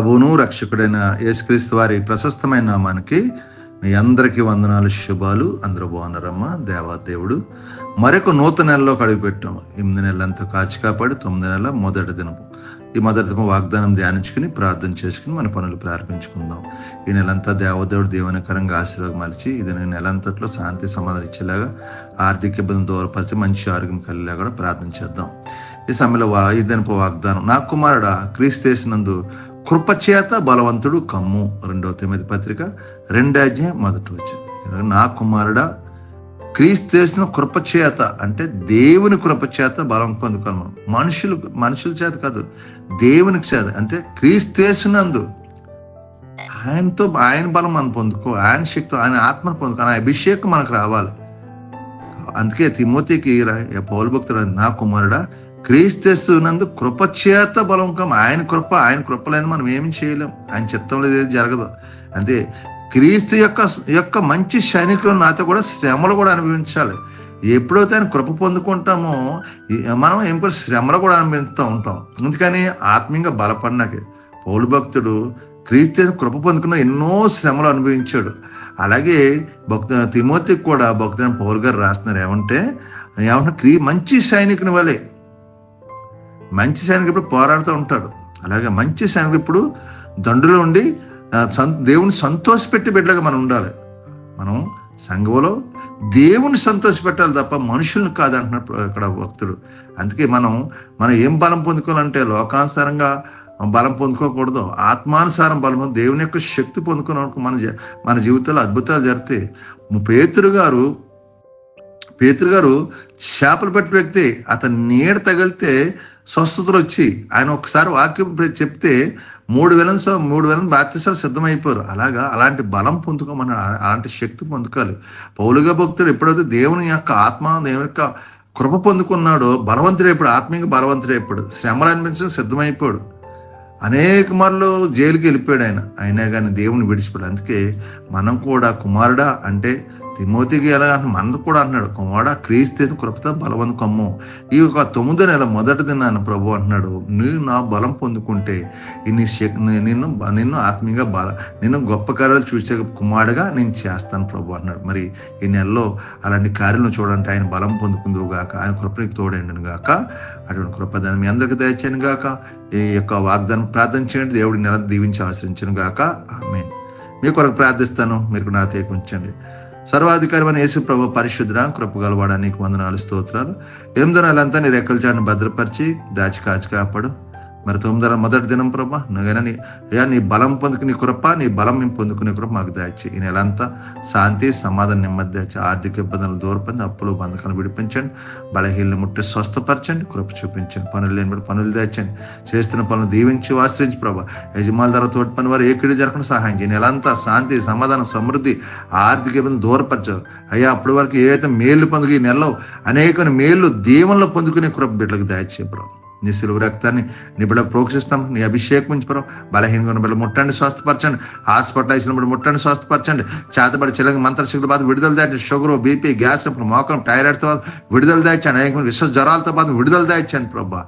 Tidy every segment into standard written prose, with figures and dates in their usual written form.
ప్రభువును రక్షకుడైన యేసుక్రీస్తు వారి ప్రశస్తమైన నామానికి మీ అందరికీ వందనాలు, శుభాలు. అందరూ బాగున్నారమ్మా? దేవాదేవుడు మరొక నూతన నెలలో అడుగుపెట్టాము. 8 నెలలంతా కాచి కాపాడు 9 నెలల మొదటి దినము. ఈ మొదటి దినం వాగ్దానం ధ్యానించుకుని ప్రార్థన చేసుకుని మన పనులు ప్రారంభించుకుందాం. ఈ నెలంతా దేవదేవుడు దీవెనకరంగా ఆశీర్వాదం మలిచి ఇది నెలంతట్లో శాంతి సమాధానం ఇచ్చేలాగా, ఆర్థిక ఇబ్బంది దూరపరిచి మంచి ఆరోగ్యం కలిగేలా కూడా ప్రార్థన చేద్దాం. ఈ సమయంలో ఈ దినపు వాగ్దానం, నా కుమారుడా క్రీస్తునందు కృపచేత బలవంతుడు కమ్ము. 2వ తిమోతి పత్రిక 2:1. నా కుమారుడా క్రీస్తు కృపచేత, అంటే దేవుని కృపచేత బలం పొందుకోను. మనుషుల చేత కాదు, దేవునికి చేత. అంటే క్రీస్తునందు ఆయనతో, ఆయన బలం మనం పొందుకో, ఆయన శక్తి, ఆయన ఆత్మను పొందుకో, ఆయన అభిషేకం మనకు రావాలి. అందుకే తిమోతికి పౌలు భక్తుడు, నా కుమారుడా క్రీస్తునందు కృపచేత బలం కమ్ము. ఆయన కృప లేదు మనం ఏమి చేయలేం. ఆయన చిత్తంలో ఏది జరగదు. అంతే, క్రీస్తు యొక్క మంచి సైనికులు నాతో కూడా శ్రమలు కూడా అనుభవించాలి. ఎప్పుడైతే ఆయన కృప పొందుకుంటామో మనం ఏం కూడా శ్రమలు కూడా అనుభవిస్తూ ఉంటాం. అందుకని ఆత్మీయంగా బలపడినాక పౌలు భక్తుడు క్రీస్తు కృప పొందుకున్న ఎన్నో శ్రమలు అనుభవించాడు. అలాగే తిమోతికి కూడా భక్తుడైన పౌలు గారు రాస్తున్నారు ఏమంటే మంచి సైనికుని వలె, మంచి సైనికుడు ఇప్పుడు పోరాడుతూ ఉంటాడు. అలాగే మంచి సైనికుడు ఇప్పుడు దండులో ఉండి దేవుని సంతోషపెట్టి బిడ్డగా మనం ఉండాలి. మనం సంఘంలో దేవుని సంతోషపెట్టాలి తప్ప మనుషులను కాదంటున్నాడు ఇక్కడ భక్తుడు. అందుకే మనం ఏం బలం పొందుకోవాలంటే లోకానుసారంగా బలం పొందుకోకూడదు, ఆత్మానుసారం బలం, దేవుని యొక్క శక్తి పొందుకున్న మన జీవితంలో అద్భుతాలు జరిగితే. పేతురు గారు చేపలు పట్టే వ్యక్తి, అతని నీడ తగిలితే స్వస్థతలు వచ్చి ఆయన ఒకసారి వాక్యం చెప్తే 3,000 బాప్తిసాలు సిద్ధమైపోయారు. అలాంటి బలం పొందుకోమని, అలాంటి శక్తి పొందుకోవాలి. పౌలుగా భక్తుడు ఎప్పుడైతే దేవుని యొక్క ఆత్మ, దేవుని యొక్క కృప పొందుకున్నాడో బలవంతుడైపోయాడు, ఆత్మీయంగా బలవంతుడైపోయాడు, శ్రమలు అనిపించడం సిద్ధమైపోయాడు. అనేక మార్లు జైలుకి వెళ్ళిపోయాడు అయినా కానీ దేవుని విడిచిపోయాడు. అందుకే మనం కూడా కుమారుడా అంటే తిమోతికి ఎలా అంటే మనకు కూడా అంటున్నాడు, కుమారుడా క్రీస్తు కృపతో బలవంతు కమ్ము. ఈ 9వ నెల మొదటి దినాన్ని ప్రభు అంటున్నాడు, నువ్వు నా బలం పొందుకుంటే నిన్ను ఆత్మీయంగా నిన్ను గొప్ప కార్యాలు చూసే కుమారుడుగా నేను చేస్తాను ప్రభు అంటున్నాడు. మరి ఈ నెలలో అలాంటి కార్యాలను చూడంటే ఆయన బలం పొందుకుందువు గాక, ఆయన కృపనికి తోడైండును గాక. అటువంటి కృపదాన్ని మీ అందరికీ దయచేయను గాక. ఈ యొక్క వాగ్దానం ప్రార్థన చేయండి, దేవుడి నెల దీవించి ఆశ్రయించను గాక. ఆమేన్. మీ కొరకు ప్రార్థిస్తాను, మీరు నా ఉంచండి. సర్వాధికారమైన యేసు ప్రభు పరిశుద్ధ కృపగలవాడా, నీకు వందనాలు, స్తోత్రాలు. 8వ నెలంతా నీ రెక్కల చాటును భద్రపరిచి దాచి కాచి కాపాడు. మరి 9వ మొదటి దినం ప్రభా నీ బలం పొందుకునే కృప, నీ బలం మేము పొందుకునే కృప మాకు దాచి ఈ నెలంతా శాంతి సమాధానం నెమ్మది దాచి, ఆర్థిక ఇబ్బందులు దూరపండి, అప్పులు బంధకాలు విడిపించండి, బలహీనలు ముట్టి స్వస్థపరచండి, కృప చూపించండి, పనులు లేని పనులు దాచండి, చేస్తున్న పనులు దీవించి ఆశ్రయించి ప్రభా. యజమానుల ద్వారా తోటి పని వారు ఏకిడి జరగకుండా సహాయం చేయండి. నెలంతా శాంతి సమాధానం సమృద్ధి ఆర్థిక ఇబ్బందులు దూరపరచారు అయ్యా. అప్పటి వరకు ఏవైతే మేలు పొందుకు ఈ నెలలో అనేక మేలు దీవెనలో పొందుకునే కృప బిడ్డలకు దాచి ప్రభు. నీ సిలువ రక్తాన్ని నీ బిడ్డ ప్రోక్షిస్తాం, నీ అభిషేకం ఉంచిపోరావు. బలహీనంగా ఉన్న బిడ్డ ముట్టండి, స్వస్థపరచండి. హాస్పిటల్ ఇచ్చిన బిడ్డ ముట్టండి, స్వస్థపరచండి. చేతబడి చిలంగా మంత్రశక్తి బాధ విడుదల దాచి, షుగర్, బీపీ, గ్యాస్, మోకరం, థైరాయిడ్తో విడుదల దాచాను, అనేక విశ్వ జ్వరాలతో బాధ విడుదల దాచాను ప్రభా.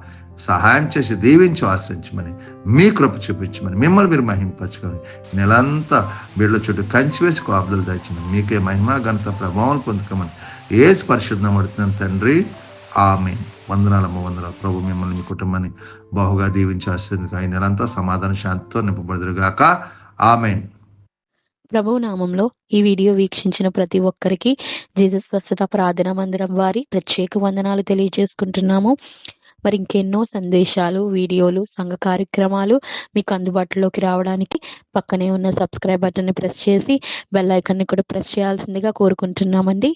సహాయం చేసి దీవించి ఆశ్రయించమని, మీ కృప చూపించమని, మిమ్మల్ని మీరు మహిమపరచుకొని నెలంతా బిడ్డల చుట్టూ కంచి వేసి కాపుదలు దాచమని, మీకే మహిమ ఘనత ప్రభావం పొందుకోమని యేసు పరిశుద్ధం అడుగుతున్నాను తండ్రి. ఆమేన్. వందనాలమ్మ, వందనాలు. ప్రభు మిమ్మల్ని మీ కుటుంబాన్ని బాగుగా దీవించి ఆశీర్వదించు. ఈ నెలంతా సమాధాన శాంతితో నింపబడుదురుగాక. ఆమేన్. ప్రభు నామంలో ఈ వీడియో వీక్షించిన ప్రతి ఒక్కరికి జీసస్ స్వస్థత ప్రార్థనా మందిరం వారి ప్రత్యేక వందనాలు తెలియజేసుకుంటున్నాము. మరి ఇంకెన్నో సందేశాలు, వీడియోలు, సంఘ కార్యక్రమాలు మీకు అందుబాటులోకి రావడానికి పక్కనే ఉన్న సబ్స్క్రైబ్ బటన్ని ప్రెస్ చేసి బెల్ ఐకాన్ని కూడా ప్రెస్ చేయాల్సిందిగా కోరుకుంటున్నామండి.